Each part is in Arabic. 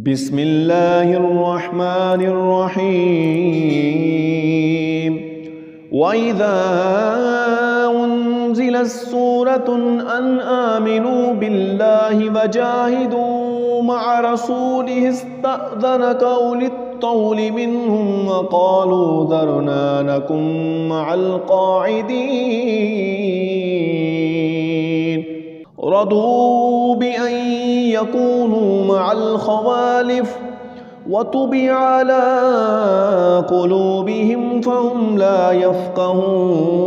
بسم الله الرحمن الرحيم وإذا أنزلت سورة أن آمنوا بالله وجاهدوا مع رسوله استأذنك أولي الطول منهم وقالوا ذرنا نكن مع القاعدين رضوا بأن يكونوا مع الخوالف وطبع على قلوبهم فهم لا يفقهون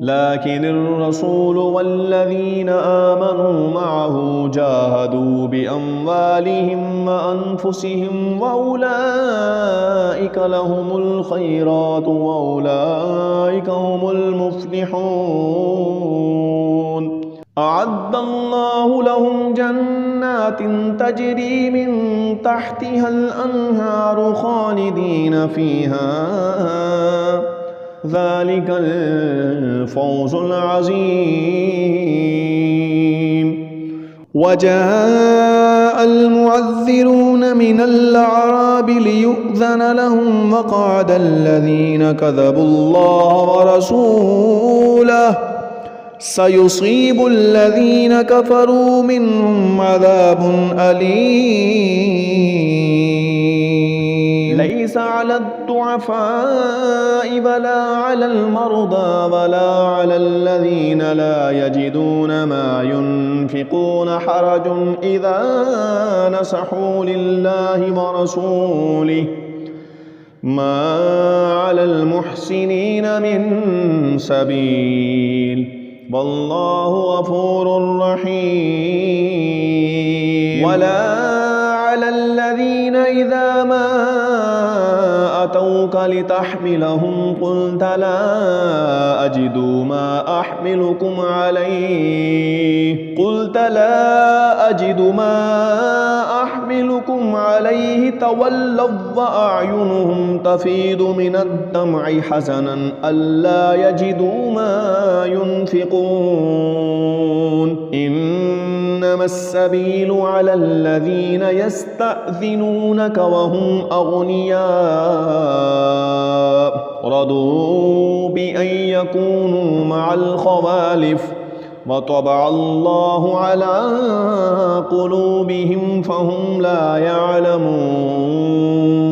لكن الرسول والذين آمنوا معه جاهدوا بأموالهم وأنفسهم وأولئك لهم الخيرات وأولئك هم المفلحون أعد الله لهم جنات تجري من تحتها الأنهار خالدين فيها ذلك الفوز العظيم وجاء المعذرون من الأعراب ليؤذن لهم وقعد الذين كذبوا الله ورسوله سيصيب الذين كفروا منهم عذاب أليم ليس على الضعفاء ولا على المرضى ولا على الذين لا يجدون ما ينفقون حرج إذا نصحوا لله ورسوله ما على المحسنين من سبيل والله غفور رحيم ولا على الذين إذا ما أتوك لتحملهم قلت لا أجد ما أحملكم عليه تولوا وأعينهم تفيض من الدمع حزنا ألا يجدوا ما ينفقون إنما السبيل على الذين يستأذنونك وهم أغنياء رضوا بأن يكونوا مع الخوالف وطبع الله على قلوبهم فهم لا يعلمون